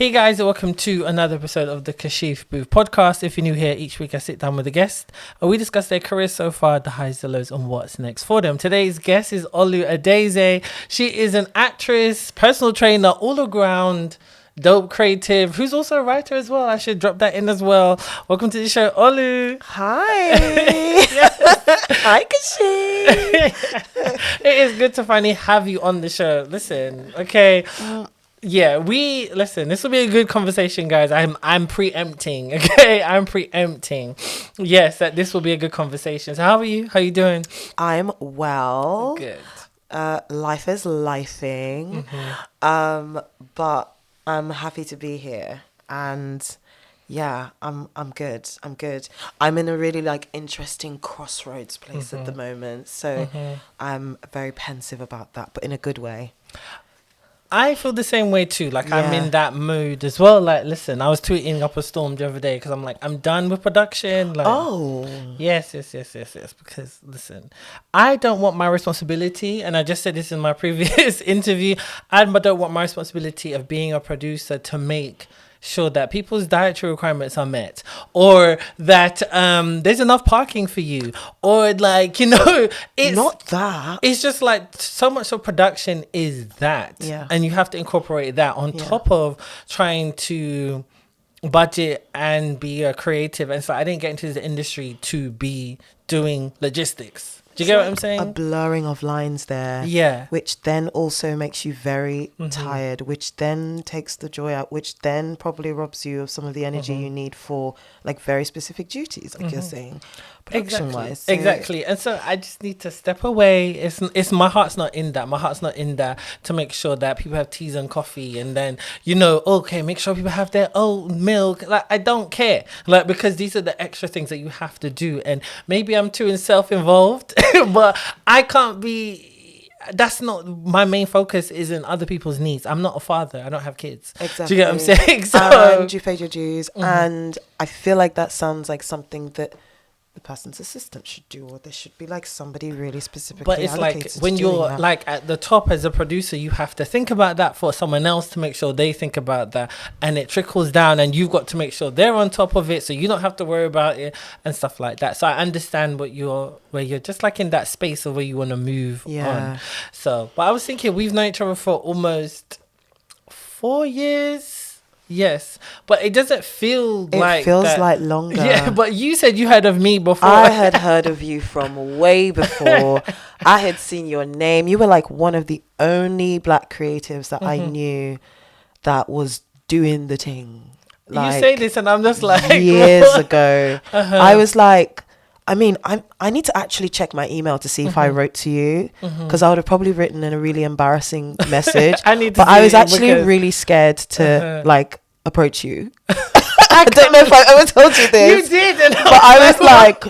Hey guys, welcome to another episode of the Kashif Booth podcast. If you're new here, each week I sit down with a guest and we discuss their career so far, the highs, the lows, and what's next for them. Today's guest is Olu Adeze. She is an actress, personal trainer, all-around dope creative, who's also a writer as well. I should drop that in as well. Welcome to the show, Olu. Hi. Hi, Kashif. It is good to finally have you on the show. Listen, okay. Yeah, listen, this will be a good conversation, guys. I'm preempting, okay? I'm preempting. Yes, that this will be a good conversation. So how are you? How are you doing? I'm well. Good. Life is lifing. But I'm happy to be here. And yeah, I'm good. I'm good. I'm in a really interesting crossroads place at the moment. So I'm very pensive about that, but in a good way. I feel the same way too. I'm in that mood as well. Listen, I was tweeting up a storm the other day because I'm I'm done with production. Yes. Because listen, I don't want my responsibility, and I just said this in my previous interview. I don't want my responsibility of being a producer to make sure that people's dietary requirements are met, or that there's enough parking for you, or it's not that. It's just so much of production is that, and you have to incorporate that on top of trying to budget and be a creative. And so I didn't get into the industry to be doing logistics. Do you get what I'm saying? A blurring of lines there. Yeah. Which then also makes you very tired, which then takes the joy out, which then probably robs you of some of the energy you need for very specific duties, you're saying, production-wise. Exactly. And so I just need to step away. It's my heart's not in that. My heart's not in that to make sure that people have teas and coffee, and then, okay, make sure people have their own milk. I don't care. Because these are the extra things that you have to do. And maybe I'm too self-involved. But I can't be. That's not my main focus. Isn't other people's needs. I'm not a father. I don't have kids. Exactly. Do you get what I'm saying? And you paid your dues, and I feel like that sounds like something that the person's assistant should do, or there should be somebody really specifically. But it's when you're at the top as a producer, you have to think about that for someone else to make sure they think about that, and it trickles down, and you've got to make sure they're on top of it, so you don't have to worry about it and stuff like that. So I understand where you're just in that space of where you want to move on. So, but I was thinking we've known each other for almost 4 years. Yes, but it doesn't feel it feels like longer. Yeah, but you said you heard of me before. I had heard of you from way before. I had seen your name. You were one of the only black creatives that I knew that was doing the thing. You say this and I'm just years what? ago. I was I need to actually check my email to see if I wrote to you, because I would have probably written in a really embarrassing message. I was actually really scared to approach you. I don't know if I ever told you this. You did. But I was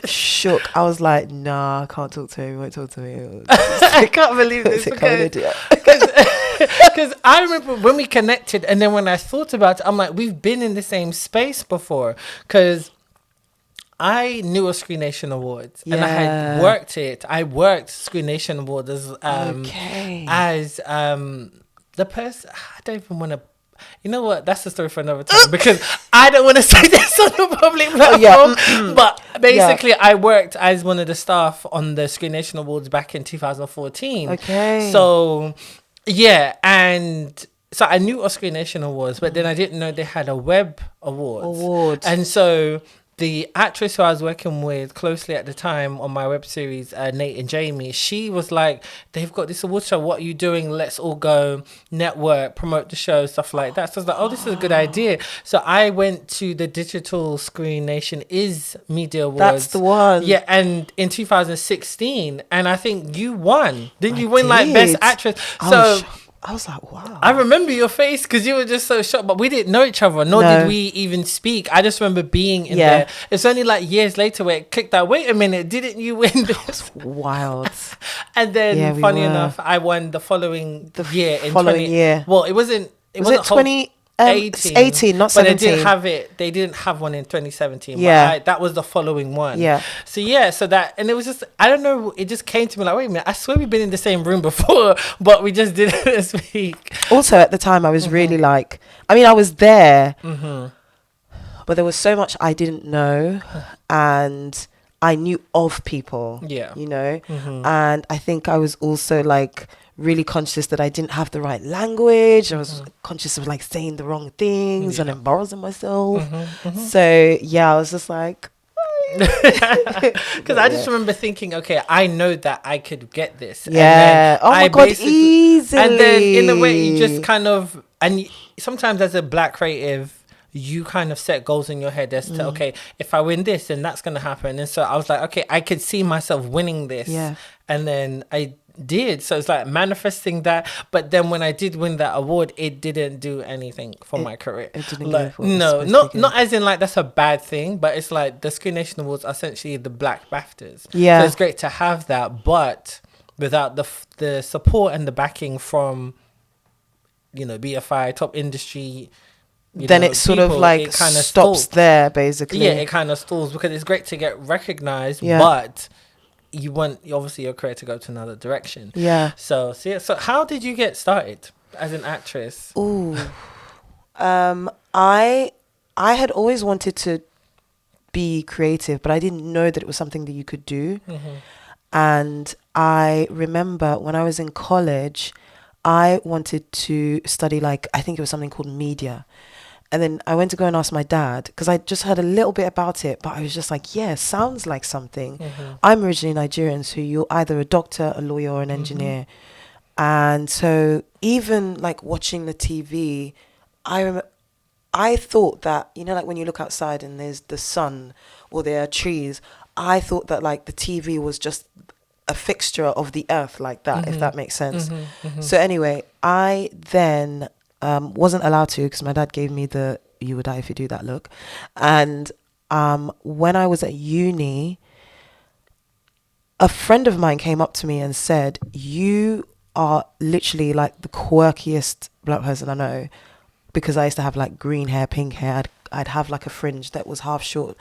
shook. I was nah, I can't talk to him. He won't talk to me. I can't believe this. Because I remember when we connected, and then when I thought about it, I'm we've been in the same space before, because I knew of Screen Nation Awards, and I had worked it. I worked Screen Nation Awards as the person. I don't even want to. You know what? That's the story for another time, because I don't want to say this on the public platform. But basically, I worked as one of the staff on the Screen Nation Awards back in 2014. Okay. So, yeah, and so I knew of Screen Nation Awards, but then I didn't know they had a web award. And so the actress who I was working with closely at the time on my web series, Nate and Jamie, she was they've got this award show. What are you doing? Let's all go network, promote the show, stuff like that. So I was this is a good idea. So I went to the Digital Screen Nation is Media Awards. That's the one. Yeah, and in 2016, and I think you won. Didn't you win Best Actress? I was wow. I remember your face because you were just so shocked, but we didn't know each other, nor did we even speak. I just remember being in there. It's only years later where it clicked that, wait a minute, didn't you win this? That was wild. And then, funny enough, I won the following year. Year. Well, it wasn't. Was it 20? 18. 18, not 17. But they didn't have one in 2017. Yeah. But that was the following one. Yeah. So and it was just, I don't know, it just came to me like, wait a minute, I swear we've been in the same room before, but we just didn't speak. Also, at the time, I was really like, I mean, I was there, but there was so much I didn't know, and I knew of people, you know, and I think I was also like really conscious that I didn't have the right language. I was conscious of like saying the wrong things and embarrassing myself. So yeah, I was just like, because I just remember thinking, okay, I know that I could get this. Yeah. And then oh my God, easily. And then in a way, you just kind of, and sometimes as a Black creative, you kind of set goals in your head as to, okay, if I win this, then that's going to happen. And so I was like, okay, I could see myself winning this. Yeah. And then I did. So it's like manifesting that. But then when I did win that award, it didn't do anything for my career. It didn't like, go no, not as in like that's a bad thing, but it's like the Screen Nation Awards are essentially the Black BAFTAs. Yeah. So it's great to have that, but without the support and the backing from, you know, BFI, top industry, then it sort of like it kind of stops there, basically. Yeah, it kind of stalls because it's great to get recognized, but you want obviously your career to go to another direction. Yeah. So how did you get started as an actress? Ooh, I had always wanted to be creative, but I didn't know that it was something that you could do. And I remember when I was in college, I wanted to study like, I think it was something called media. And then I went to go and ask my dad because I just heard a little bit about it, but I was just like, yeah, sounds like something. I'm originally Nigerian, so you're either a doctor, a lawyer, or an engineer. And so even like watching the TV, I thought that, you know, like when you look outside and there's the sun or there are trees, I thought that like the TV was just a fixture of the earth like that, if that makes sense. So anyway, I then wasn't allowed to because my dad gave me the "you would die if you do that" look. And when I was at uni, a friend of mine came up to me and said, "You are literally like the quirkiest Black person I know," because I used to have like green hair, pink hair. I'd have like a fringe that was half short.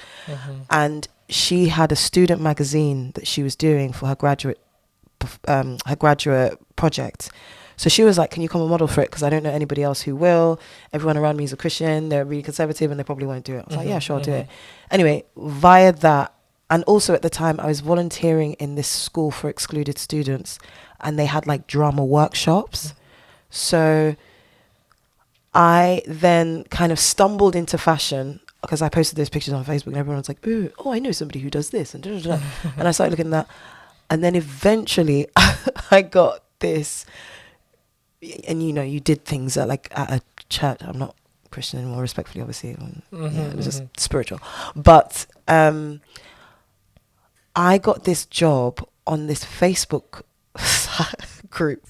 And she had a student magazine that she was doing for her graduate project. So she was like, "Can you come and model for it? Because I don't know anybody else who will. Everyone around me is a Christian. They're really conservative and they probably won't do it." I was like, "Yeah, sure, I'll do it." Anyway, via that, and also at the time I was volunteering in this school for excluded students, and they had like drama workshops. So I then kind of stumbled into fashion because I posted those pictures on Facebook and everyone was like, "Ooh, oh, I know somebody who does this." And and I started looking at that. And then eventually I got this. And you know, you did things at a church. I'm not Christian anymore, respectfully, obviously. It was just spiritual. But I got this job on this Facebook group,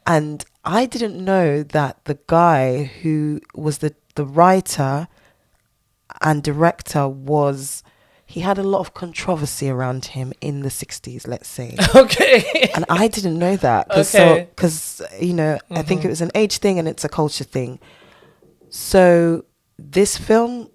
and I didn't know that the guy who was the writer and director he had a lot of controversy around him in the 60s, let's say. Okay. And I didn't know that. Because, you know, I think it was an age thing and it's a culture thing. So this film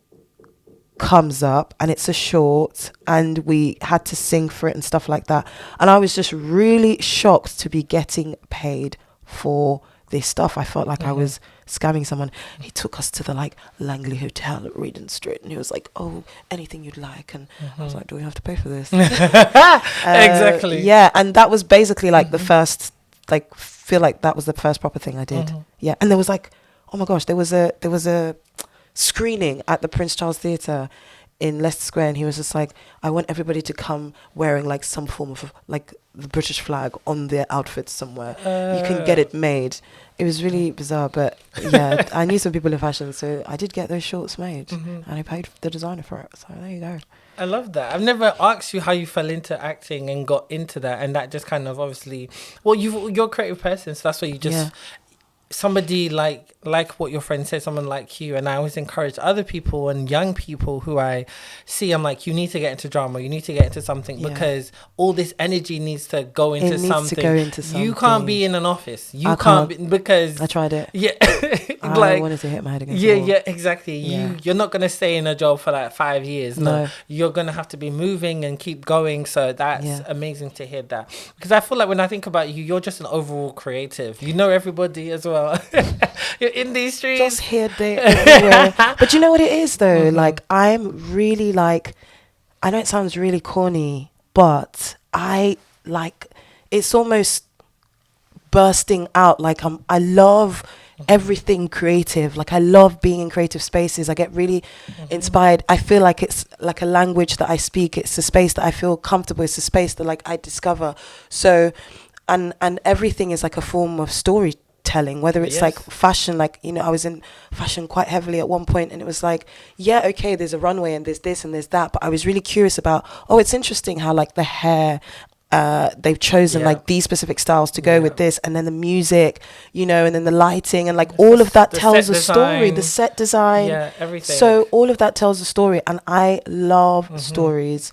comes up and it's a short and we had to sing for it and stuff like that. And I was just really shocked to be getting paid for this stuff. I felt like I was scamming someone. He took us to the like Langley Hotel at Regent Street and he was like, "Oh, anything you'd like." And I was like, "Do we have to pay for this?" Exactly. Yeah, and that was basically like the first, like, feel like that was the first proper thing I did. Yeah, and there was like, oh my gosh, there was a screening at the Prince Charles Theatre in Leicester Square, and he was just like, "I want everybody to come wearing like some form of like the British flag on their outfits somewhere. You can get it made." It was really bizarre, but yeah, I knew some people in fashion, so I did get those shorts made, and I paid the designer for it. So there you go. I love that. I've never asked you how you fell into acting and got into that, and that just kind of obviously, well, you're a creative person, so that's why you just. somebody like what your friend said, someone like you, and I always encourage other people and young people who I see, I'm like, you need to get into drama, you need to get into something, because all this energy needs to go into something. You can't be in an office. You can't be, because I tried it. Yeah. I wanted to hit my head against the wall. Yeah, exactly. You're not going to stay in a job for like 5 years. No. You're going to have to be moving and keep going. So that's amazing to hear that. Because I feel like when I think about you, you're just an overall creative. You know everybody as well. You're in these streets. Just here, there, everywhere. But you know what it is though? Like, I'm really like, I know it sounds really corny, but I like, it's almost bursting out. Like, I love everything creative. Like, I love being in creative spaces. I get really inspired. I feel like it's like a language that I speak. It's a space that I feel comfortable. It's a space that like I discover. So, and everything is like a form of storytelling, whether it's like fashion, like, you know, I was in fashion quite heavily at one point, and it was like, yeah, okay, there's a runway and there's this and there's that, but I was really curious about, it's interesting how like the hair, they've chosen like these specific styles to go with this, and then the music, you know, and then the lighting, and like all of that tells a story, the set design, everything. So all of that tells a story, and I love stories,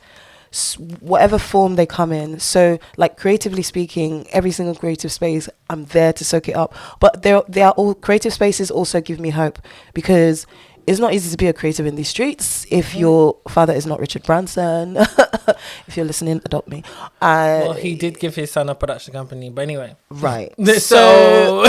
whatever form they come in. So like, creatively speaking, every single creative space, I'm there to soak it up. But they are all creative spaces also give me hope, because it's not easy to be a creative in these streets if your father is not Richard Branson. If you're listening, adopt me. Well, he did give his son a production company, but anyway. Right. So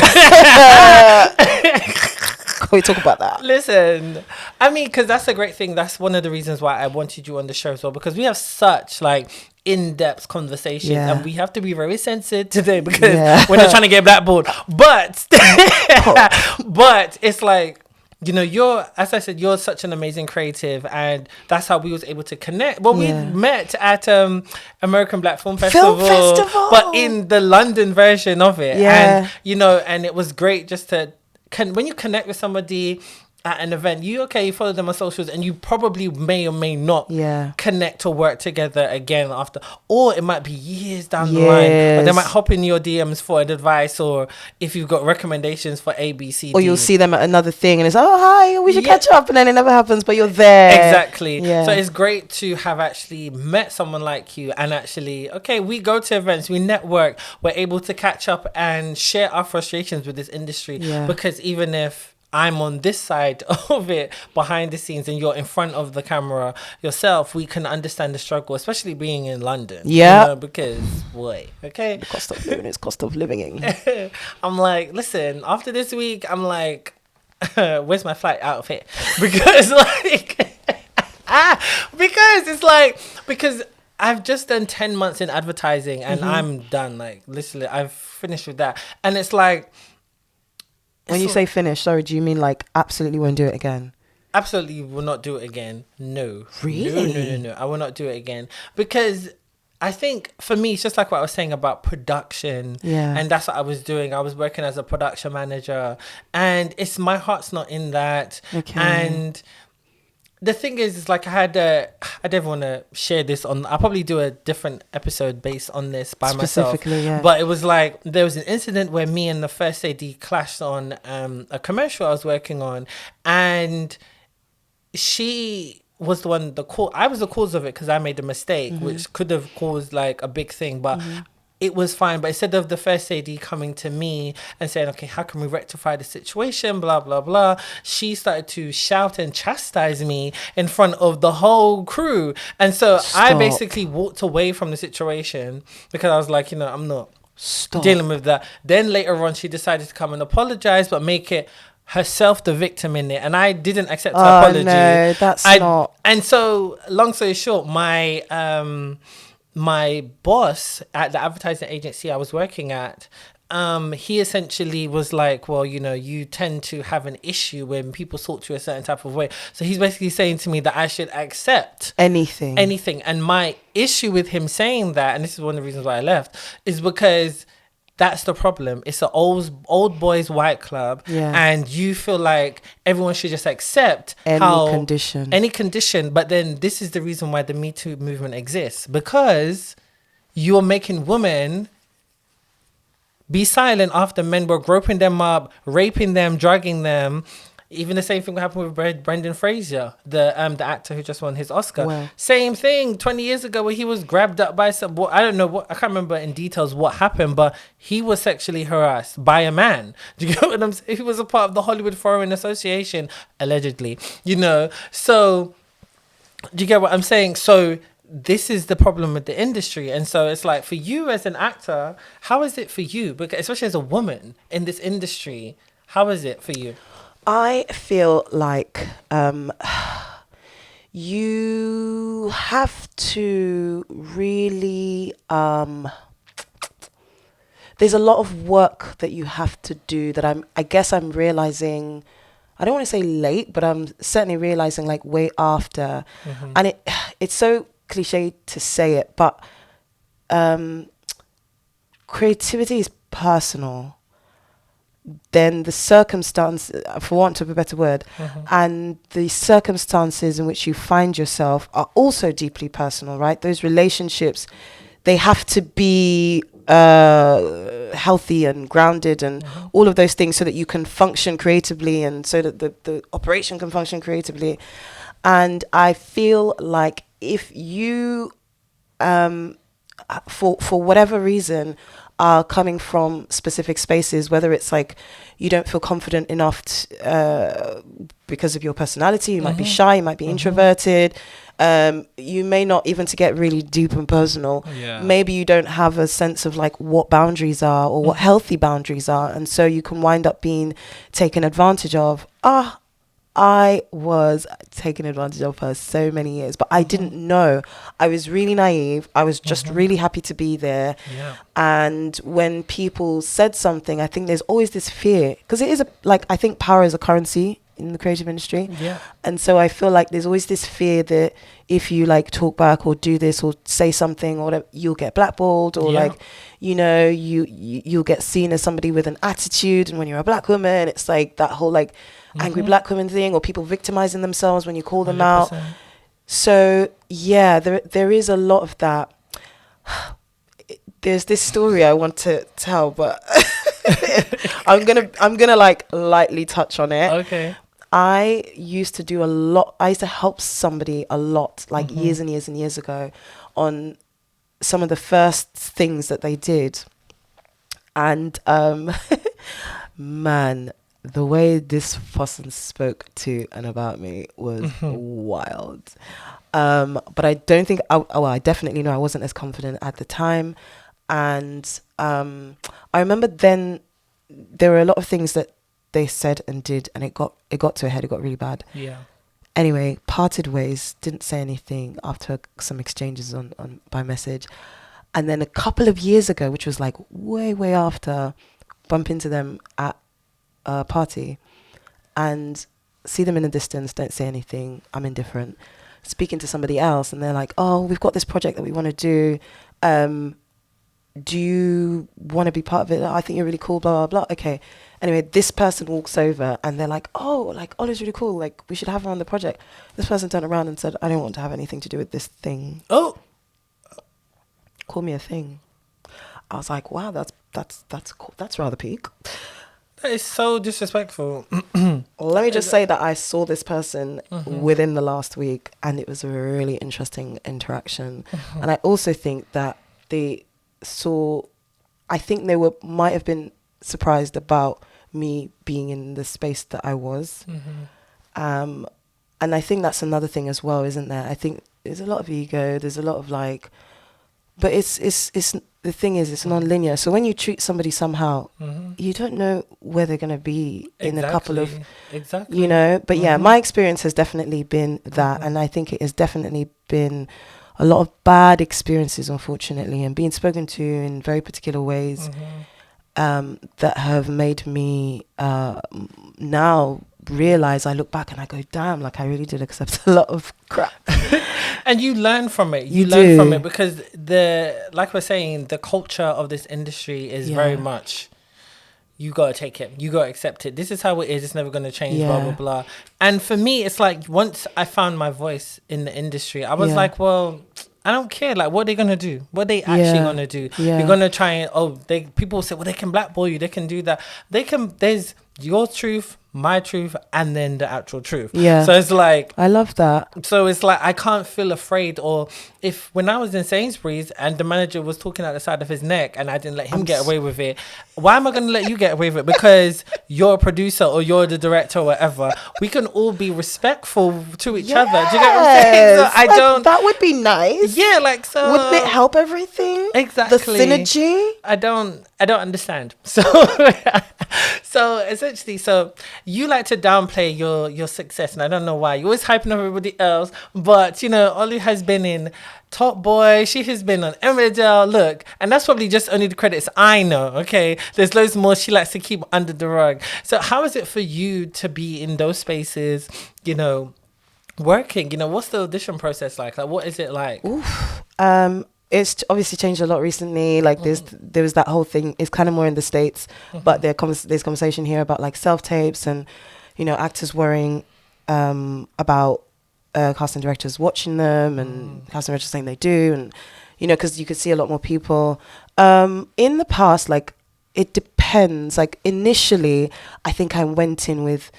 can we talk about that? Listen, I mean, because that's a great thing. That's one of the reasons why I wanted you on the show as well, because we have such like in-depth conversations, and we have to be very sensitive today, because we're not trying to get blackballed. But but it's like, you know, as I said, you're such an amazing creative, and that's how we was able to connect. Well, we met at American Black Film Festival, but in the London version of it. And, you know, and it was great just to, when you connect with somebody at an event, you follow them on socials, and you probably may or may not connect or work together again after, or it might be years down the line, but they might hop in your DMs for advice, or if you've got recommendations for ABC, or you'll see them at another thing and it's, oh hi, we should catch up, and then it never happens, but you're there. Exactly. So it's great to have actually met someone like you, and actually we go to events, we network, we're able to catch up and share our frustrations with this industry, because even if I'm on this side of it, behind the scenes, and you're in front of the camera yourself, we can understand the struggle, especially being in London. Yeah. You know, because, the cost of living is cost of living. I'm like, listen, after this week, I'm like, where's my flight out of here? Because, because I've just done 10 months in advertising, and I'm done. Like, literally, I've finished with that. And it's like, when you say finish, sorry, do you mean like absolutely won't do it again? Absolutely will not do it again. No. Really? No. I will not do it again. Because I think for me, it's just like what I was saying about production. Yeah. And that's what I was doing. I was working as a production manager. And my heart's not in that. Okay. And the thing is like, I don't want to share this on, I'll probably do a different episode based on this by myself. But it was like, there was an incident where me and the first AD clashed on a commercial I was working on, and she was the one, I was the cause of it, because I made a mistake, which could have caused like a big thing, but it was fine. But instead of the first AD coming to me and saying, okay, how can we rectify the situation, blah, blah, blah, she started to shout and chastise me in front of the whole crew. And so I basically walked away from the situation, because I was like, you know, I'm not dealing with that. Then later on, she decided to come and apologize, but make it herself the victim in it. And I didn't accept her apology. No, that's not. And so, long story short, my boss at the advertising agency I was working at, he essentially was like, well, you know, you tend to have an issue when people talk to you a certain type of way. So he's basically saying to me that I should accept anything. And my issue with him saying that, and this is one of the reasons why I left, is because that's the problem. It's an old boys white club, and you feel like everyone should just accept any condition. But then this is the reason why the Me Too movement exists, because you're making women be silent after men were groping them up, raping them, drugging them. Even the same thing happened with Brendan Fraser, the actor who just won his Oscar. Wow. Same thing 20 years ago where he was grabbed up by some. I don't know what, I can't remember in details what happened, but he was sexually harassed by a man. Do you get what I'm saying? He was a part of the Hollywood Foreign Association, allegedly. So do you get what I'm saying? So this is the problem with the industry. And so it's like, for you as an actor, how is it for you? Because especially as a woman in this industry, how is it for you? I feel like you have to really... there's a lot of work that you have to do that I guess I'm realizing... I don't want to say late, but I'm certainly realizing like way after. Mm-hmm. And it's so cliche to say it, but creativity is personal. Then the circumstance, for want of a better word, mm-hmm. and the circumstances in which you find yourself are also deeply personal, right? Those relationships, they have to be healthy and grounded and mm-hmm. all of those things so that you can function creatively and so that the operation can function creatively. And I feel like if you, for whatever reason, are coming from specific spaces, whether it's like you don't feel confident enough because of your personality, you mm-hmm. might be shy, you might be mm-hmm. introverted, you may not, even to get really deep and personal, maybe you don't have a sense of like what boundaries are or what healthy boundaries are, and so you can wind up being taken advantage of. I was taken advantage of for so many years, but I didn't know. I was really naive. I was just really happy to be there. Yeah. And when people said something, I think there's always this fear, because it is I think power is a currency in the creative industry. Yeah. And so I feel like there's always this fear that if you like talk back or do this or say something or whatever, you'll get blackballed or you'll get seen as somebody with an attitude. And when you're a black woman, it's like that whole like angry black woman thing, or people victimizing themselves when you call them 100%. Out. So yeah, there is a lot of that. There's this story I want to tell, but I'm gonna like lightly touch on it. Okay. I used to do a lot. I used to help somebody a lot, like years and years and years ago, on some of the first things that they did. And man, the way this person spoke to and about me was wild. But I don't think, I definitely know I wasn't as confident at the time. And I remember then there were a lot of things that they said and did, and it got to a head. It got really bad. Yeah. Anyway, parted ways, didn't say anything after some exchanges on by message. And then a couple of years ago, which was like way after, bump into them at a party and see them in the distance, don't say anything, I'm indifferent. Speaking to somebody else and they're like, oh, we've got this project that we want to do. Do you want to be part of it? I think you're really cool, blah, blah, blah. Okay. Anyway, this person walks over and they're like, oh, like Ola's really cool. Like, we should have her on the project. This person turned around and said, I don't want to have anything to do with this thing. Oh. Call me a thing. I was like, wow, that's cool. That's rather peak. That is so disrespectful. Let me just say that I saw this person within the last week, and it was a really interesting interaction. And I also think that I think they might have been surprised about me being in the space that I was. And I think that's another thing as well, isn't there? I think there's a lot of ego. There's a lot of like, but it's the thing is, it's non-linear. So when you treat somebody somehow, you don't know where they're going to be in a couple of, you know. But yeah, my experience has definitely been that. And I think it has definitely been a lot of bad experiences, unfortunately, and being spoken to in very particular ways that have made me now realize, I look back and I go, damn, like I really did accept a lot of crap. And you learn from it. You learn from it because like we're saying, the culture of this industry is very much, you got to take it. You got to accept it. This is how it is. It's never going to change, blah, blah, blah. And for me, it's like once I found my voice in the industry, I was like, well, I don't care. Like, what are they gonna do? What are they actually gonna do? You're gonna try and people say, well, they can blackball you. They can do that. They can. There's your truth, my truth, and then the actual truth. Yeah. So it's like, I love that. So it's like I can't feel afraid. Or if when I was in Sainsbury's and the manager was talking out the side of his neck and I didn't let him get away with it, why am I going to let you get away with it? Because you're a producer or you're the director or whatever. We can all be respectful to each other. Do you get what I'm saying? So I don't. That would be nice. Yeah, like, so wouldn't it help everything? Exactly. The synergy. I don't understand. So so essentially, so you like to downplay your success, and I don't know why. You're always hyping up everybody else, but you know, Olu has been in Top Boy, she has been on Adele, look, and that's probably just only the credits I know, okay? There's loads more she likes to keep under the rug. So how is it for you to be in those spaces, you know, working? You know, what's the audition process like? Like, what is it like? Oof. It's obviously changed a lot recently. Like there was that whole thing. It's kind of more in the States, but there's conversation here about like self-tapes and, you know, actors worrying about casting directors watching them and casting directors saying they do, and you know, because you could see a lot more people. In the past, like, it depends. Like, initially, I think I went in with,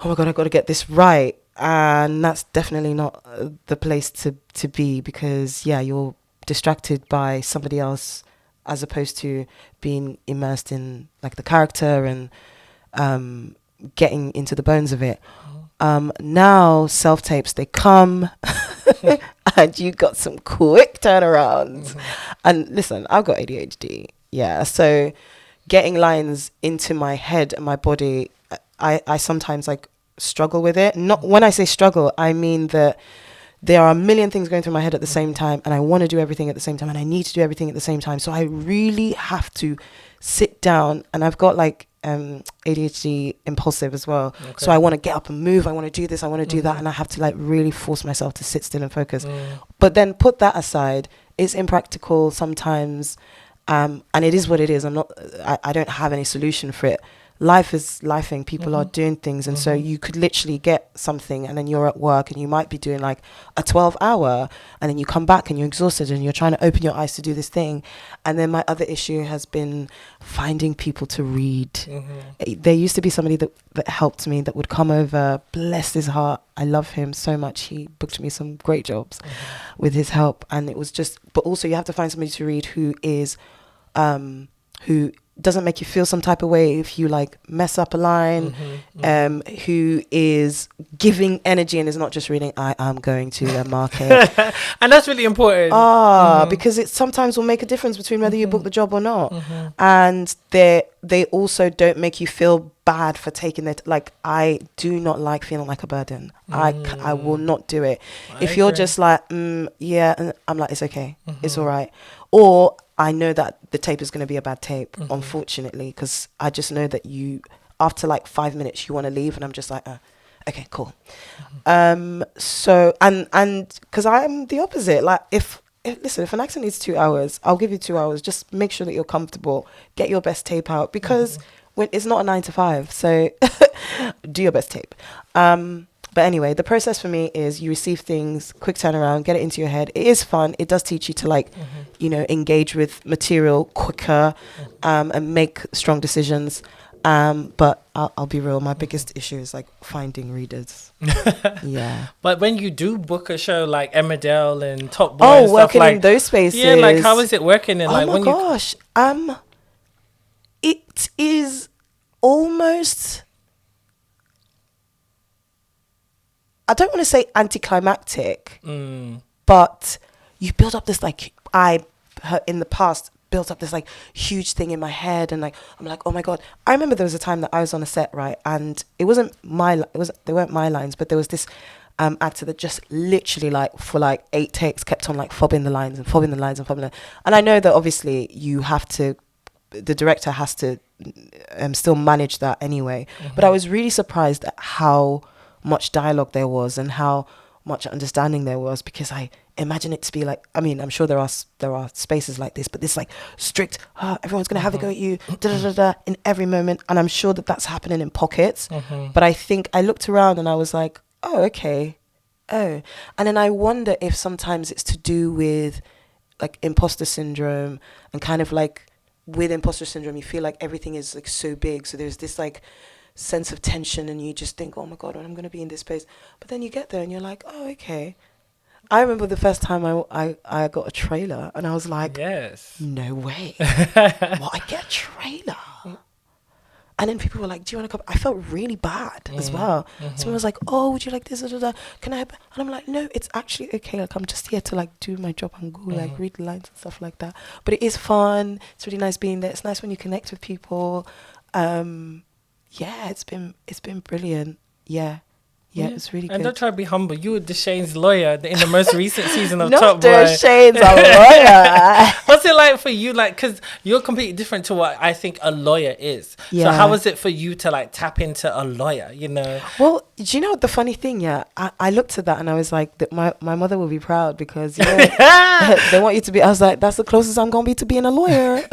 oh my God, I got to get this right. And that's definitely not the place to be, because, yeah, you're distracted by somebody else as opposed to being immersed in, like, the character and getting into the bones of it. Now, self-tapes, they come and you got some quick turnarounds. And listen, I've got ADHD. Yeah, so getting lines into my head and my body, I sometimes, like, struggle with it. Not when I say struggle, I mean that there are a million things going through my head at the same time, and I want to do everything at the same time, and I need to do everything at the same time. So I really have to sit down, and I've got like ADHD impulsive as well. Okay. So I want to get up and move. I want to do this. I want to do that. And I have to like really force myself to sit still and focus. But then put that aside, it's impractical sometimes. And it is what it is. I don't have any solution for it. Life is lifing. People are doing things. And so you could literally get something and then you're at work and you might be doing like a 12-hour and then you come back and you're exhausted and you're trying to open your eyes to do this thing. And then my other issue has been finding people to read. There used to be somebody that helped me that would come over, bless his heart. I love him so much. He booked me some great jobs with his help. And it was just, but also you have to find somebody to read who is, who doesn't make you feel some type of way if you like mess up a line, who is giving energy and is not just reading, I am going to the market. And that's really important. Because it sometimes will make a difference between whether you book the job or not. And they also don't make you feel bad for taking it. Like, I do not like feeling like a burden. I will not do it. If you're just like, yeah, and I'm like, it's okay. It's all right. Or I know that the tape is going to be a bad tape, unfortunately, because I just know that you, after like 5 minutes, you want to leave, and I'm just like, okay, cool. So, and because I'm the opposite. Like, if an actor needs 2 hours, I'll give you 2 hours. Just make sure that you're comfortable. Get your best tape out, because when it's not a 9 to 5, so do your best tape. But anyway, the process for me is you receive things, quick turnaround, get it into your head. It is fun. It does teach you to like, you know, engage with material quicker and make strong decisions. But I'll be real. My biggest issue is like finding readers. Yeah. But when you do book a show like Adele and Top Boy and stuff, working like, in those spaces. Yeah, like how is it working? And like, my gosh. It is almost, I don't want to say anticlimactic, but you build up this, like, in the past, built up this, like, huge thing in my head. And, like, I'm like, oh, my God. I remember there was a time that I was on a set, right? And they weren't my lines, but there was this actor that just literally, like, for, like, 8 takes kept on, like, fobbing the lines. And I know that, obviously, the director has to still manage that anyway. But I was really surprised at how much dialogue there was and how much understanding there was, because I imagine it to be like, I mean, I'm sure there are spaces like this, but this like strict, everyone's going to have a go at you, in every moment. And I'm sure that that's happening in pockets. But I think I looked around and I was like, oh, okay, oh. And then I wonder if sometimes it's to do with like imposter syndrome, and kind of like with imposter syndrome, you feel like everything is like so big. So there's this like sense of tension, and you just think, oh my God, I'm going to be in this space. But then you get there and you're like, oh, okay. I remember the first time I got a trailer, and I was like, yes, no way. What, I get a trailer? And then people were like, do you want to come? I felt really bad as well. Someone was like, oh, would you like this? Can I? And I'm like, no, it's actually okay. Like, I'm just here to like do my job and go like read the lines and stuff like that. But it is fun. It's really nice being there. It's nice when you connect with people. Yeah, it's been brilliant. Yeah. Yeah, it's really good. And don't try to be humble. You were Deshane's lawyer in the most recent season of Not Top Boy. Deshane's a lawyer. What's it like for you? Like, because you're completely different to what I think a lawyer is. Yeah. So how was it for you to like tap into a lawyer, you know? Well, do you know what the funny thing? Yeah, I looked at that and I was like, that my mother will be proud, because, you know, they want you to be. I was like, that's the closest I'm going to be to being a lawyer.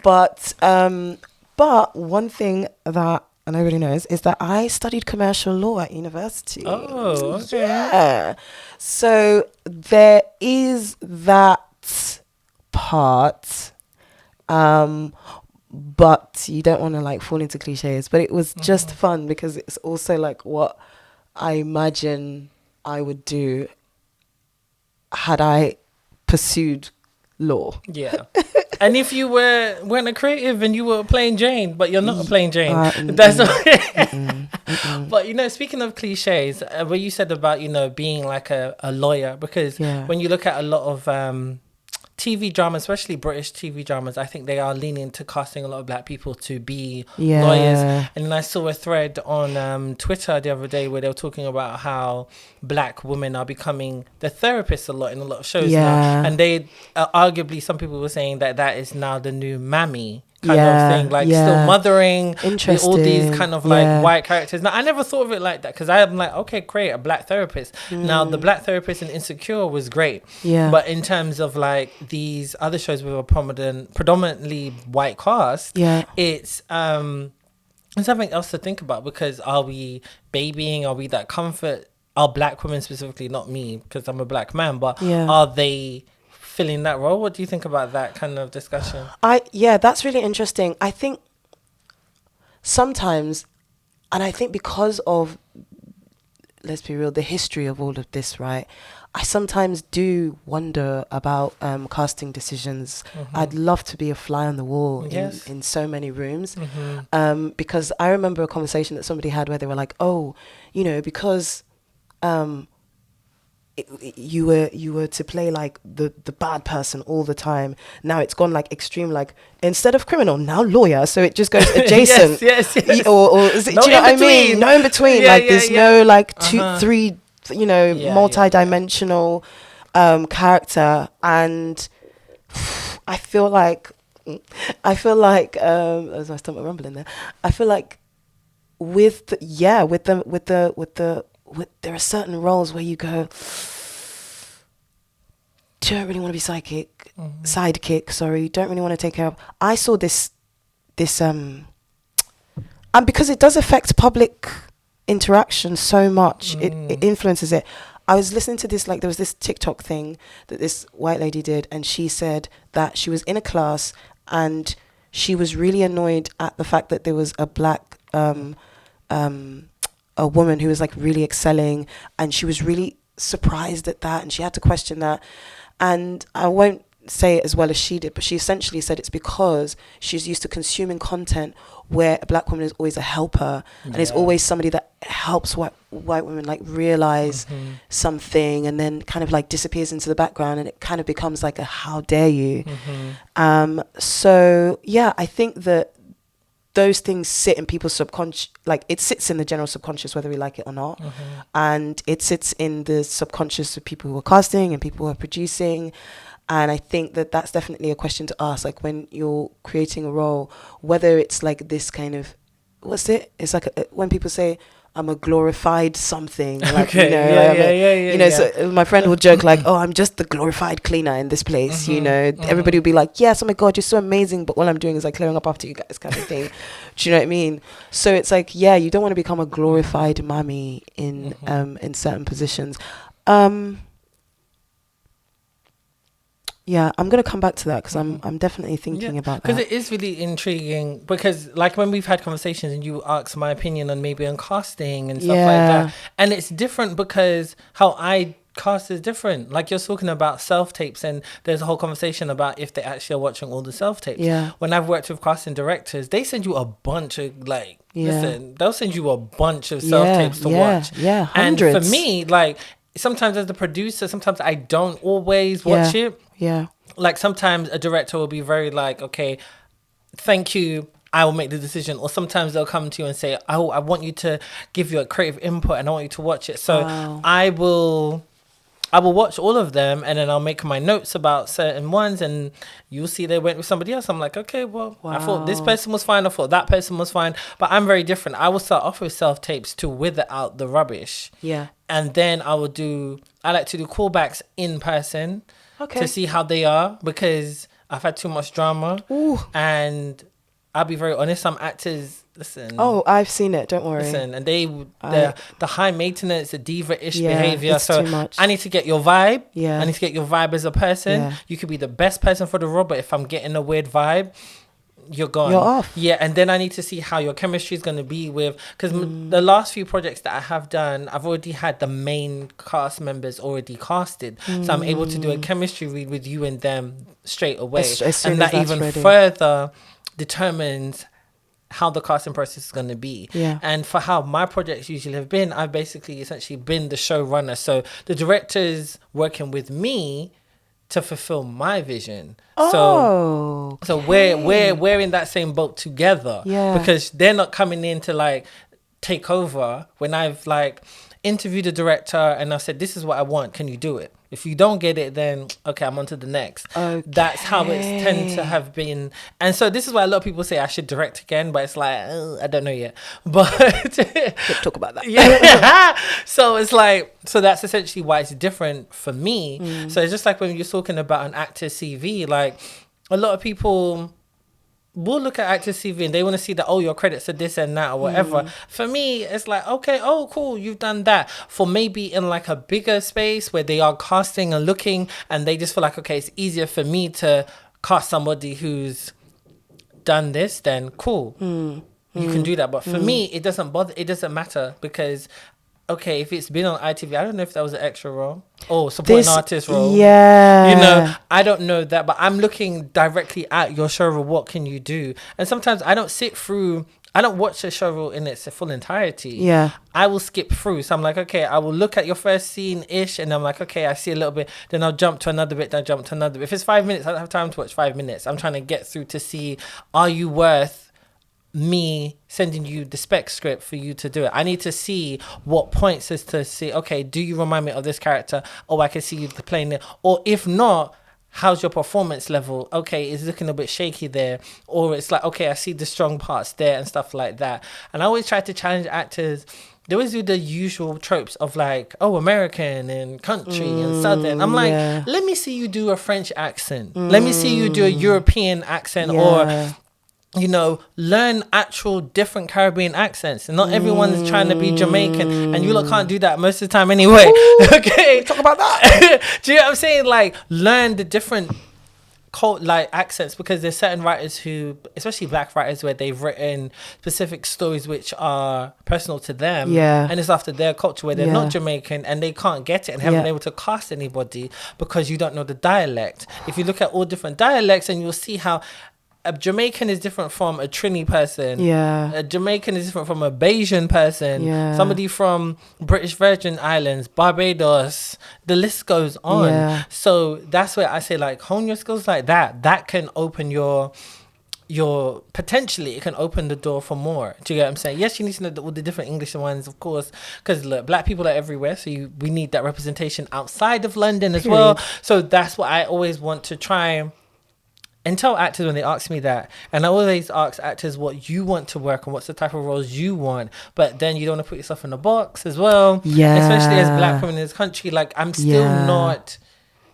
But one thing that, and everybody knows, is that I studied commercial law at university. Oh, okay. Yeah. So there is that part, but you don't want to like fall into cliches. But it was just fun, because it's also like what I imagine I would do had I pursued law. Yeah. And if you weren't a creative and you were playing Jane, but you're not playing Jane, that's not. But, you know, speaking of cliches, what you said about, you know, being like a lawyer, because when you look at a lot of TV dramas, especially British TV dramas, I think they are leaning to casting a lot of black people to be lawyers. And then I saw a thread on Twitter the other day where they were talking about how black women are becoming the therapists a lot in a lot of shows now. And they arguably, some people were saying that is now the new mammy kind of thing, like still mothering all these kind of like white characters. Now I never thought of it like that, because I'm like, okay, great, a black therapist. Now the black therapist in Insecure was great, but in terms of like these other shows with a predominantly white cast, it's something else to think about, because are we babying, are we that comfort, are black women specifically, not me because I'm a black man, but are they filling that role? What do you think about that kind of discussion? That's really interesting. I think sometimes, and I think because of, let's be real, the history of all of this, right? I sometimes do wonder about casting decisions. I'd love to be a fly on the wall in so many rooms, because I remember a conversation that somebody had where they were like, oh, you know, because you were to play like the bad person all the time. Now it's gone like extreme, like instead of criminal, now lawyer. So it just goes adjacent. yes. Or is it, do you know what I mean? No in between. There's no like 2-3, you know, multi-dimensional character. And I feel like there's my stomach rumbling there. I feel like there are certain roles where you go, don't really want to be sidekick, don't really want to take care of. I saw this and because it does affect public interaction so much, it influences it. I was listening to this, like there was this TikTok thing that this white lady did, and she said that she was in a class and she was really annoyed at the fact that there was a black a woman who was like really excelling, and she was really surprised at that, and she had to question that. And I won't say it as well as she did, but she essentially said it's because she's used to consuming content where a black woman is always a helper and is always somebody that helps white women like realize something, and then kind of like disappears into the background, and it kind of becomes like a how dare you. So yeah, I think that those things sit in people's subconscious, like it sits in the general subconscious, whether we like it or not. And it sits in the subconscious of people who are casting and people who are producing. And I think that that's definitely a question to ask, like when you're creating a role, whether it's like this kind of, it's like when people say, I'm a glorified something. Like, Okay. you know, so my friend would joke like, oh, I'm just the glorified cleaner in this place. You know, everybody would be like, yes, oh my God, you're so amazing. But all I'm doing is like clearing up after you guys kind of thing. Do you know what I mean? So it's like, yeah, you don't want to become a glorified mommy in certain positions. Yeah, I'm going to come back to that because I'm definitely thinking about that. Because it is really intriguing, because like when we've had conversations and you ask my opinion on maybe on casting and stuff like that. And it's different because how I cast is different. Like you're talking about self-tapes, and there's a whole conversation about if they actually are watching all the self-tapes. Yeah. When I've worked with casting directors, they send you a bunch of like, listen, they'll send you a bunch of self-tapes to watch. Yeah, hundreds. And for me, like, sometimes as the producer, sometimes I don't always watch it. Yeah. Like sometimes a director will be very like, okay, thank you, I will make the decision. Or sometimes they'll come to you and say, oh, I want you to give you a creative input and I want you to watch it. So I will watch all of them, and then I'll make my notes about certain ones, and you'll see they went with somebody else. I'm like, okay, well, I thought this person was fine. I thought that person was fine. But I'm very different. I will start off with self-tapes to wither out the rubbish. Yeah. And then I like to do callbacks in person. Okay. To see how they are, because I've had too much drama. Ooh. And I'll be very honest, some actors, listen. Oh, I've seen it, don't worry. Listen, and the high maintenance, the diva-ish behavior. It's so too much. I need to get your vibe. Yeah. I need to get your vibe as a person. Yeah. You could be the best person for the role, but if I'm getting a weird vibe, you're gone. You're off. Yeah, and then I need to see how your chemistry is going to be with, because the last few projects that I have done, I've already had the main cast members already casted, so I'm able to do a chemistry read with you and them straight away, and that even further determines how the casting process is going to be. Yeah. And for how my projects usually have been, I've basically essentially been the showrunner, so the director's working with me to fulfill my vision. So we're in that same boat together. Yeah. Because they're not coming in to like take over when I've like interviewed a director and I said, this is what I want, can you do it? If you don't get it, then okay, I'm on to the next. Okay. That's how it's tend to have been. And so this is why a lot of people say I should direct again, but it's like, I don't know yet. But we'll talk about that. Yeah. So it's like, so that's essentially why it's different for me. So it's just like when you're talking about an actor's CV, like a lot of people will look at actor's CV and they want to see that, oh, your credits are this and that or whatever. For me, it's like, okay, oh, cool, you've done that. For maybe in like a bigger space where they are casting and looking and they just feel like, okay, it's easier for me to cast somebody who's done this, then cool. You can do that. But for me, it doesn't bother. It doesn't matter because, okay, if it's been on ITV, I don't know if that was an extra role or supporting artist role. Yeah. You know, I don't know that, but I'm looking directly at your show reel. What can you do? And sometimes I don't watch a show reel in its full entirety. Yeah. I will skip through. So I'm like, okay, I will look at your first scene-ish and I'm like, okay, I see a little bit. Then I'll jump to another bit, then I'll jump to another bit. If it's 5 minutes, I don't have time to watch 5 minutes. I'm trying to get through to see, are you worth me sending you the spec script for you to do it? I need to see what points is to see, okay, do you remind me of this character? Oh, I can see you playing it. Or if not, how's your performance level? Okay, it's looking a bit shaky there. Or it's like, okay, I see the strong parts there and stuff like that. And I always try to challenge actors. They always do the usual tropes of like, oh, American and country and Southern. I'm like, let me see you do a French accent. Let me see you do a European accent or, you know, learn actual different Caribbean accents. And not everyone's trying to be Jamaican. And you lot can't do that most of the time anyway. Ooh, okay. Talk about that. Do you know what I'm saying? Like, learn the different accents, because there's certain writers who, especially black writers, where they've written specific stories which are personal to them. Yeah. And it's after their culture where they're not Jamaican and they can't get it and haven't been able to cast anybody because you don't know the dialect. If you look at all different dialects and you'll see how a Jamaican is different from a Trini person. Yeah. A Jamaican is different from a Bayesian person. Yeah. Somebody from British Virgin Islands, Barbados. The list goes on. Yeah. So that's where I say, like, hone your skills like that. That can open your potentially, it can open the door for more. Do you get what I'm saying? Yes, you need to know all the different English ones, of course, because look, black people are everywhere, so we need that representation outside of London as well. So that's what I always want to try and tell actors when they ask me that, and I always ask actors what you want to work on, what's the type of roles you want, but then you don't want to put yourself in a box as well, especially as black women in this country. Like, I'm still not,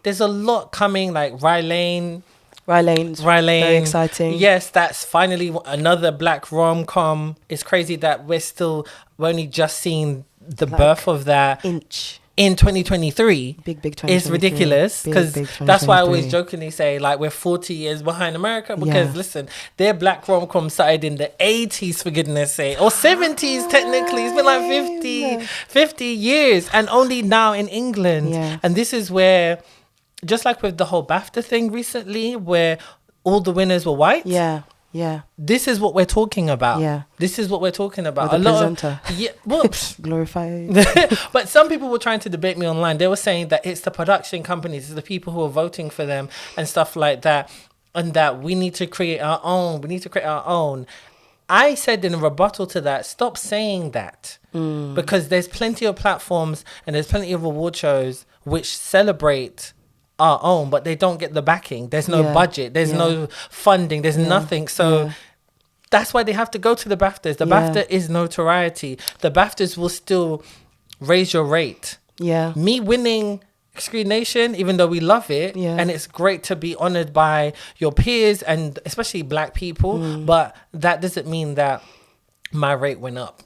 there's a lot coming, like Rylane's very exciting. Yes, that's finally another black rom-com. It's crazy that we're only just seeing the birth of that in 2023. Big 2023. It's ridiculous, because that's why I always jokingly say, like, we're 40 years behind America, because listen, their black rom-com started in the 80s, for goodness sake, or 70s technically. It's been like 50 years, and only now in England. And this is where, just like with the whole BAFTA thing recently, where all the winners were white. This is what we're talking about. This is what we're talking about. Or the presenter. Glorified. But some people were trying to debate me online. They were saying that it's the production companies, it's the people who are voting for them and stuff like that, and that we need to create our own. I said in a rebuttal to that, stop saying that. Because there's plenty of platforms and there's plenty of award shows which celebrate our own, but they don't get the backing. There's no budget, there's no funding, there's nothing. So that's why they have to go to the BAFTAs. The BAFTA is notoriety. The BAFTAs will still raise your rate. Me winning Screen Nation, even though we love it, and it's great to be honored by your peers and especially black people, but that doesn't mean that my rate went up.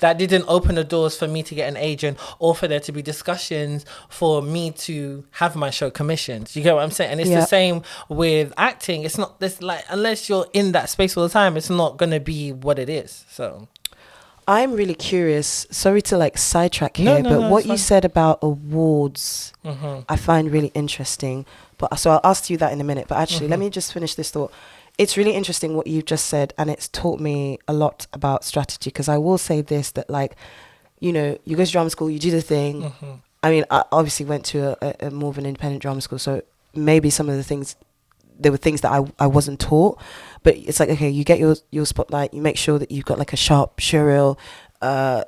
That didn't open the doors for me to get an agent, or for there to be discussions for me to have my show commissioned. You get what I'm saying? And it's the same with acting. It's not this, like, unless you're in that space all the time, it's not going to be what it is. So I'm really curious. Sorry to like sidetrack here, but what you said about awards, I find really interesting. But so I'll ask you that in a minute. But actually, let me just finish this thought. It's really interesting what you've just said, and it's taught me a lot about strategy, because I will say this, that, like, you know, you go to drama school, you do the thing. I mean, I obviously went to a more of an independent drama school, so maybe some of the things, there were things that I wasn't taught, but it's like, okay, you get your spotlight, you make sure that you've got like a sharp showreel,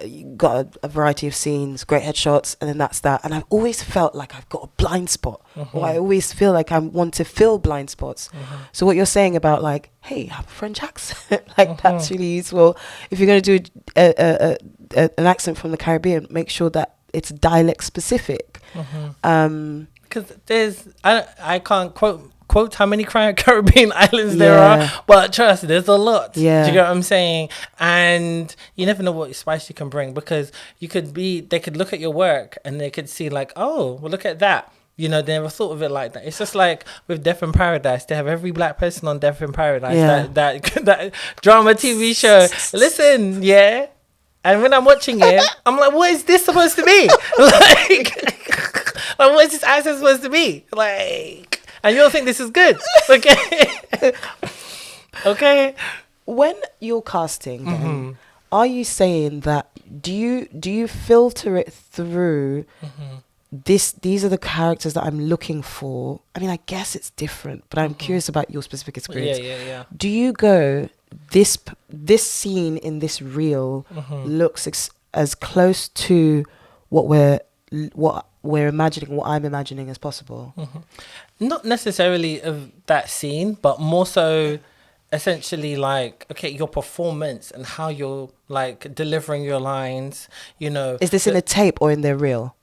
you got a variety of scenes, great headshots, and then that's that. And I've always felt like I've got a blind spot, or I always feel like I want to fill blind spots. So what you're saying about, like, hey, have a French accent, like, that's really useful. If you're going to do an accent from the Caribbean, make sure that it's dialect specific. Because I can't quote how many Caribbean islands there are, but trust, there's a lot. Do you get what I'm saying? And you never know what spice you can bring, because they could look at your work and they could see, like, oh, well, look at that. You know, they never thought of it like that. It's just like with Death in Paradise. They have every black person on Death in Paradise. That drama TV show. Listen, and when I'm watching it, I'm like, what is this supposed to be? Like, what is this accent supposed to be? Like, and you'll think this is good. Okay. Okay. When you're casting, then, are you saying that, do you filter it through these are the characters that I'm looking for? I mean, I guess it's different, but I'm curious about your specific experience. Do you go, this scene in this reel looks as close to what we're imagining, what I'm imagining as possible? Not necessarily of that scene, but more so essentially, like, okay, your performance and how you're, like, delivering your lines, you know. Is this in a tape or in their reel?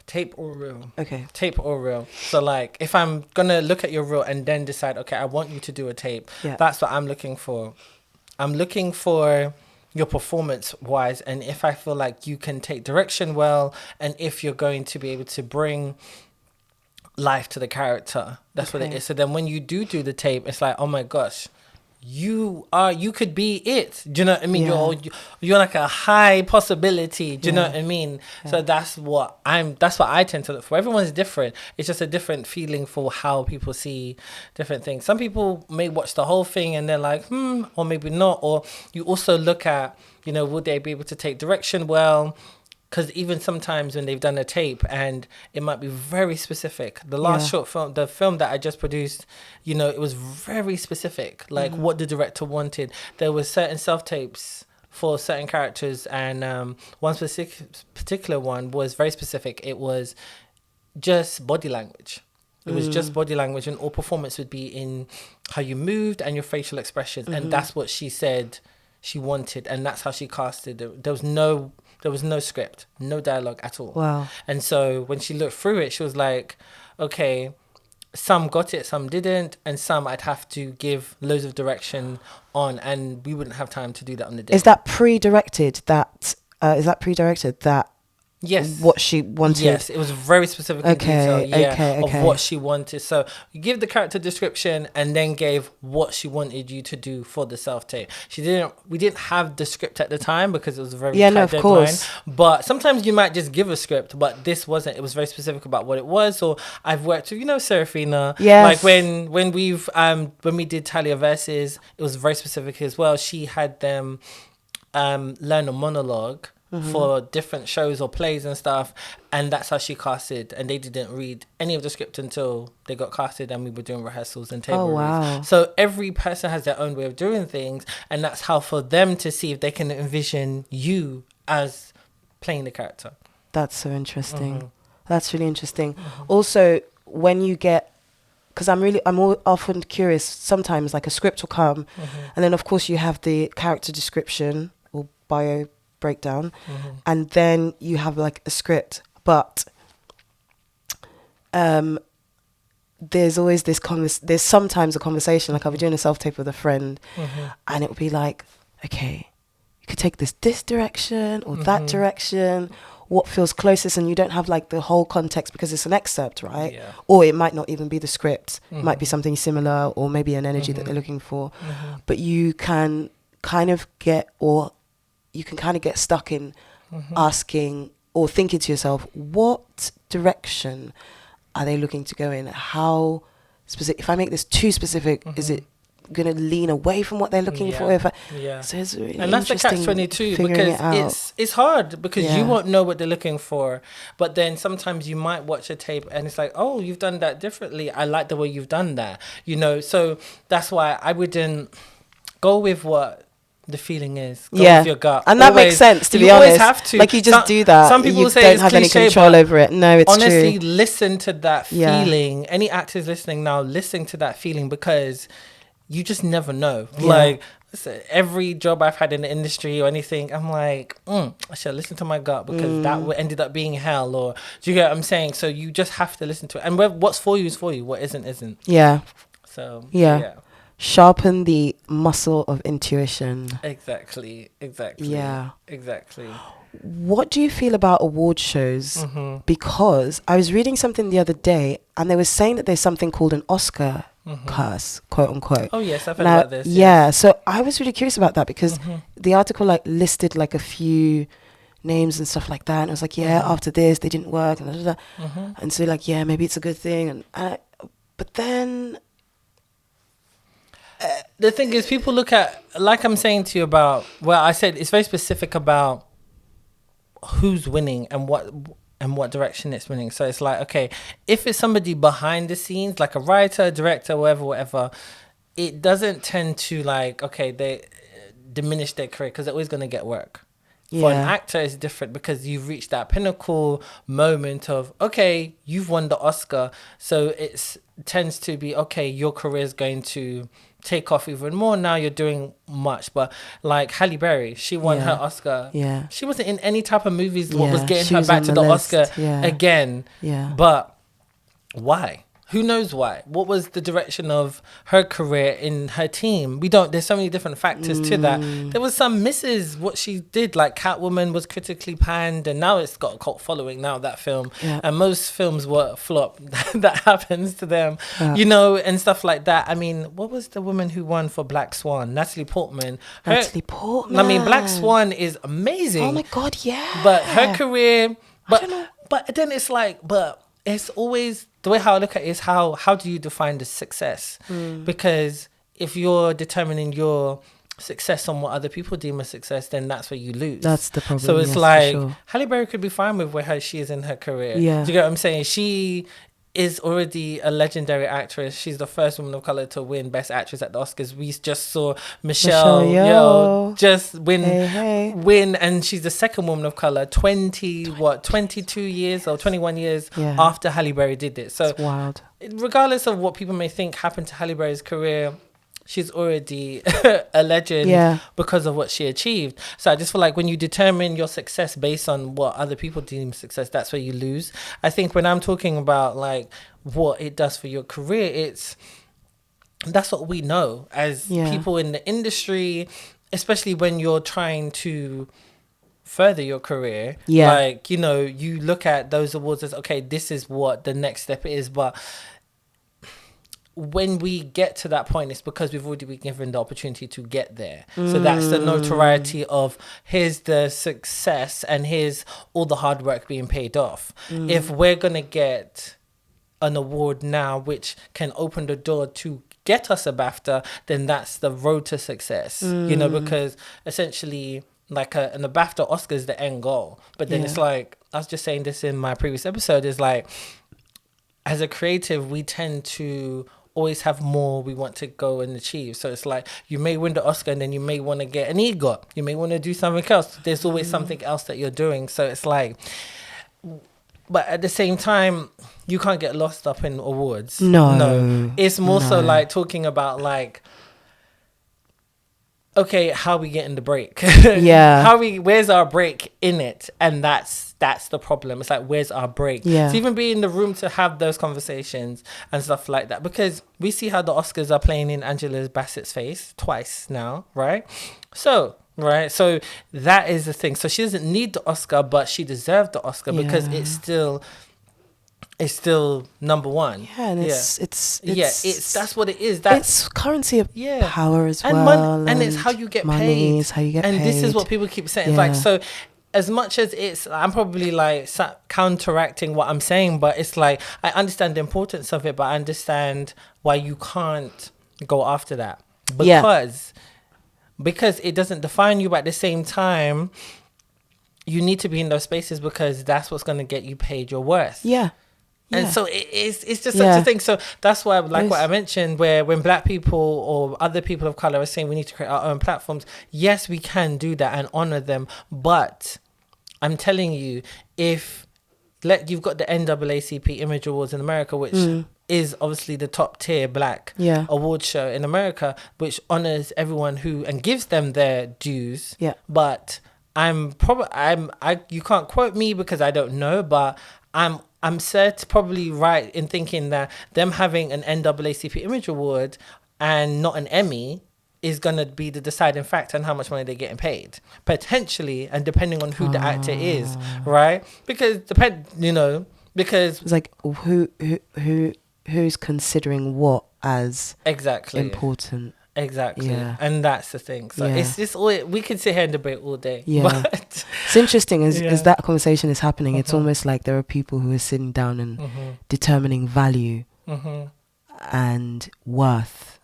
Tape or reel. Okay. Tape or reel. So, like, if I'm gonna look at your reel and then decide, okay, I want you to do a tape, that's what I'm looking for. I'm looking for your performance wise, and if I feel like you can take direction well, and if you're going to be able to bring life to the character. That's what it is. So then when you do the tape, it's like, oh my gosh, you could be it. Do you know what I mean? You're like a high possibility. Do you know what I mean? So that's what I tend to look for. Everyone's different. It's just a different feeling for how people see different things. Some people may watch the whole thing and they're like, or maybe not. Or you also look at, you know, would they be able to take direction well? Because even sometimes when they've done a tape and it might be very specific. The last short film, the film that I just produced, you know, it was very specific, like what the director wanted. There was certain self-tapes for certain characters, and one particular one was very specific. It was just body language. It was just body language, and all performance would be in how you moved and your facial expressions. And that's what she said she wanted, and that's how she casted it. There was no script, no dialogue at all. Wow. And so when she looked through it, she was like, okay, some got it, some didn't, and some I'd have to give loads of direction on, and we wouldn't have time to do that on the day. Is that pre-directed? Yes. What she wanted? Yes, it was very specific in detail, of what she wanted. So you give the character description and then gave what she wanted you to do for the self-tape. We didn't have the script at the time because it was a very tight deadline. Course. But sometimes you might just give a script, but this wasn't. It was very specific about what it was. So I've worked with, Serafina. Yes. Like when we did Talia Versus, it was very specific as well. She had them learn a monologue for different shows or plays and stuff, and that's how she casted, and they didn't read any of the script until they got casted, and we were doing rehearsals and table reads. So every person has their own way of doing things, and that's how for them to see if they can envision you as playing the character. That's so interesting. That's really interesting. Also, when you get, because I'm often curious, sometimes like a script will come, and then of course you have the character description or bio breakdown, and then you have like a script, but there's always there's sometimes a conversation, like I'll be doing a self-tape with a friend, and it will be like, okay, you could take this direction or that direction, what feels closest, and you don't have like the whole context because it's an excerpt, right? Or it might not even be the script, it might be something similar, or maybe an energy that they're looking for, but you can kind of get stuck in asking or thinking to yourself, what direction are they looking to go in? How specific? If I make this too specific, is it going to lean away from what they're looking for? So it's really and that's the catch-22, because it's hard because you won't know what they're looking for, but then sometimes you might watch a tape and it's like, oh, you've done that differently. I like the way you've done that. So that's why I wouldn't go with what the feeling is. Go with your gut. And that makes sense, to be honest. You always have to. Like, you just do that. Some people say don't have any control over it. No, it's honestly, true. listen to that feeling. Any actors listening now, listen to that feeling, because you just never know. Like, listen, every job I've had in the industry or anything, I'm like, I should listen to my gut because that ended up being hell. Or do you get what I'm saying? So you just have to listen to it. And what's for you is for you. What isn't. Yeah. So, yeah. Sharpen the muscle of intuition. Exactly. Yeah. Exactly. What do you feel about award shows? Because I was reading something the other day and they were saying that there's something called an Oscar curse, quote unquote. Oh yes, I've heard about this. Yeah, so I was really curious about that because the article like listed like a few names and stuff like that, and it was like, after this they didn't work and and so like, maybe it's a good thing, and but then the thing is, people look at, like I'm saying to you about, well, I said it's very specific about who's winning and what direction it's winning. So it's like, okay, if it's somebody behind the scenes, like a writer, director, whatever, it doesn't tend to like, okay, they diminish their career because they're always going to get work. For an actor, it's different because you've reached that pinnacle moment of, okay, you've won the Oscar. So it tends to be, okay, your career is going to take off even more. Now you're doing much. But like Halle Berry, she won her Oscar. Yeah. She wasn't in any type of movies. What was getting her back to the Oscar again. Yeah. But why? Who knows why? What was the direction of her career in her team? There's so many different factors to that. There was some misses, what she did, like Catwoman was critically panned, and now it's got a cult following now, that film. Yeah. And most films were flop. That happens to them, and stuff like that. I mean, what was the woman who won for Black Swan? Natalie Portman. Natalie Portman. I mean, Black Swan is amazing. Oh my God, yeah. But her career, but then it's like, it's always, the way how I look at it is how do you define the success? Because if you're determining your success on what other people deem a success, then that's where you lose. That's the problem. So it's like, Halle Berry could be fine with where she is in her career. Yeah. Do you get what I'm saying? is already a legendary actress. She's the first woman of color to win Best Actress at the Oscars. We just saw Michelle Yeoh just win, and she's the second woman of color 22 years or 21 years after Halle Berry did it. So it's wild. Regardless of what people may think happened to Halle Berry's career, she's already a legend because of what she achieved. So I just feel like when you determine your success based on what other people deem success, that's where you lose. I think when I'm talking about like what it does for your career, that's what we know as people in the industry, especially when you're trying to further your career. Like, you know, you look at those awards as, okay, this is what the next step is, but when we get to that point, it's because we've already been given the opportunity to get there. So that's the notoriety of here's the success and here's all the hard work being paid off. If we're going to get an award now which can open the door to get us a BAFTA, then that's the road to success, you know, because essentially like a BAFTA Oscar is the end goal. But then it's like, I was just saying this in my previous episode, is like, as a creative, we tend to always have more we want to go and achieve. So it's like you may win the Oscar and then you may want to get an EGOT. You may want to do something else. There's always something else that you're doing. So it's like, but at the same time, you can't get lost up in awards. No. It's more so like talking about like, okay, how we getting the break? Where's our break in it? And that's the problem. It's like, where's our break? To even be in the room to have those conversations and stuff like that, because we see how the Oscars are playing in Angela Bassett's face twice now, right? So that is the thing. So she doesn't need the Oscar, but she deserved the Oscar because it's still number one. And it's that's what it is. It's currency of power as well. And it's how you get paid. Is how you get paid. And this is what people keep saying. It's like, so as much as I'm probably like counteracting what I'm saying, but it's like, I understand the importance of it, but I understand why you can't go after that. Because it doesn't define you, but at the same time, you need to be in those spaces because that's what's going to get you paid your worth. And so it's just such a thing. So that's why, like what I mentioned, where when Black people or other people of color are saying we need to create our own platforms, yes, we can do that and honor them. But I'm telling you, you've got the NAACP Image Awards in America, which is obviously the top tier Black award show in America, which honors everyone and gives them their dues. But you can't quote me because I don't know, but I'm probably right in thinking that them having an NAACP Image Award and not an Emmy is going to be the deciding factor on how much money they're getting paid, potentially, and depending on who the actor is, right? Because because it's like who's considering what as important. Exactly. And that's the thing. So it's just we can sit here and debate all day. But it's interesting as that conversation is happening, it's almost like there are people who are sitting down and determining value and worth.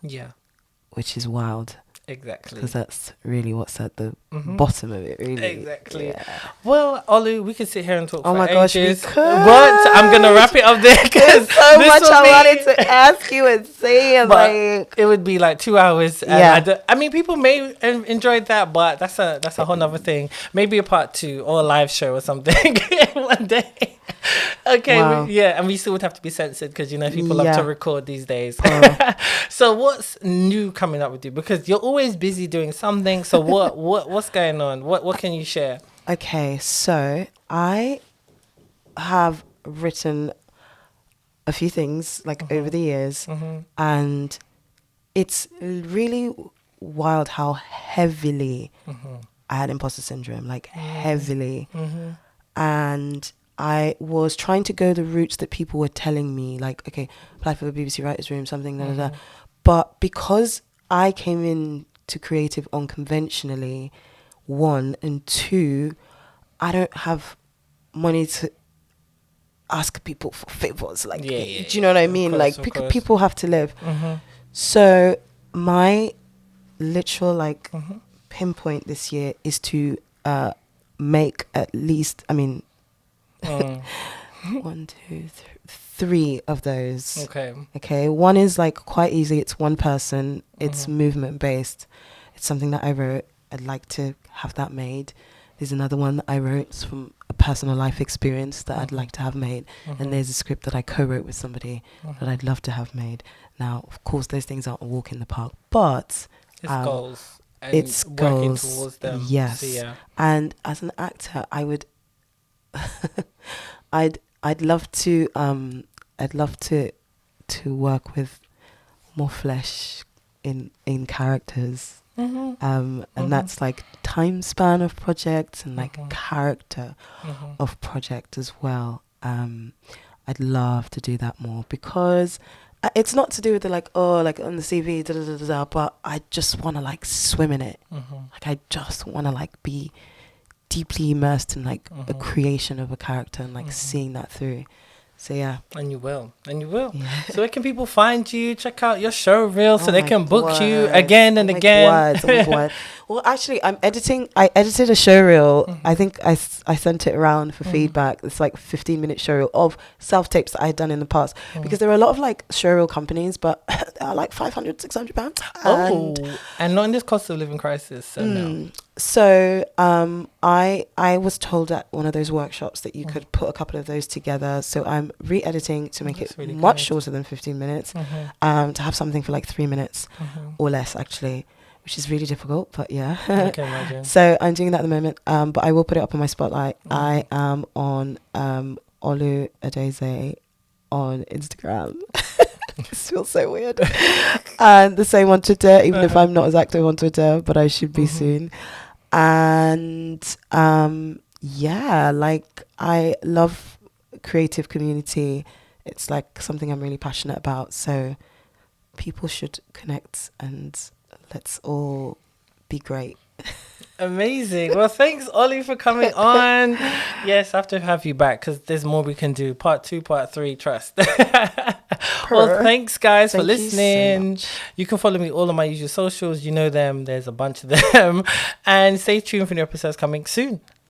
Which is wild. Exactly. Because that's really what's at the bottom of it, really. Exactly. Well, Olu, we could sit here and talk for gosh, ages. we could. But I'm going to wrap it up there. There's so much I wanted to ask you and say. And like, it would be like 2 hours. And I mean, people may enjoy that, but that's a whole nother thing. Maybe a part 2 or a live show or something one day. Okay. Wow. And we still would have to be censored because, people love to record these days. So what's new coming up with you? Because you're always busy doing something. So what's going on? What can you share? Okay, so I have written a few things over the years, and it's really wild how heavily I had imposter syndrome, heavily. And I was trying to go the routes that people were telling me, okay, apply for the BBC Writers' Room, something, But because I came in to creative unconventionally, 1, and 2, I don't have money to ask people for favors. Do you know what I mean? Course. People have to live. So my literal pinpoint this year is to make at least, 1, 2, 3 of those. Okay. One is like quite easy. It's one person. It's movement based. It's something that I wrote. I'd like to have that made. There's another one that I wrote. It's from a personal life experience that I'd like to have made. And there's a script that I co-wrote with somebody that I'd love to have made. Now, of course, those things aren't a walk in the park, but it's goals. And it's working goals. Towards them. Yes. So, yeah. And as an actor, I would, I'd love to work with more flesh in characters. And that's like time span of projects and like character of project as well. I'd love to do that more because it's not to do with the like, oh, like on the CV, but I just want to like swim in it. Like I just want to like be deeply immersed in like a creation of a character and like seeing that through. So yeah. And you will. Yeah. So where can people find you? Check out your show reel so they can book word. you again and again. Oh my word. Well, actually, I edited a show reel. I think I sent it around for feedback. It's like 15-minute show reel of self-tapes that I had done in the past. Because there are a lot of like show reel companies, but they are like £500, £600. And not in this cost of living crisis. So no. So I was told at one of those workshops that you could put a couple of those together. So I'm re-editing to make it really much shorter than 15 minutes, to have something for like 3 minutes or less actually, which is really difficult, but yeah. I can imagine. So I'm doing that at the moment, but I will put it up on my Spotlight. I am on Olu Adeze on Instagram. This feels so weird. And the same on Twitter, even if I'm not as active on Twitter, but I should be soon. And yeah, like I love creative community. It's like something I'm really passionate about. So people should connect and let's all be great. Amazing. Well, thanks, Ollie, for coming on. Yes, I have to have you back because there's more we can do. Part 2, part 3, trust. Well, thanks, guys, for listening. You can follow me all on my usual socials. You know them. There's a bunch of them. And stay tuned for new episodes coming soon.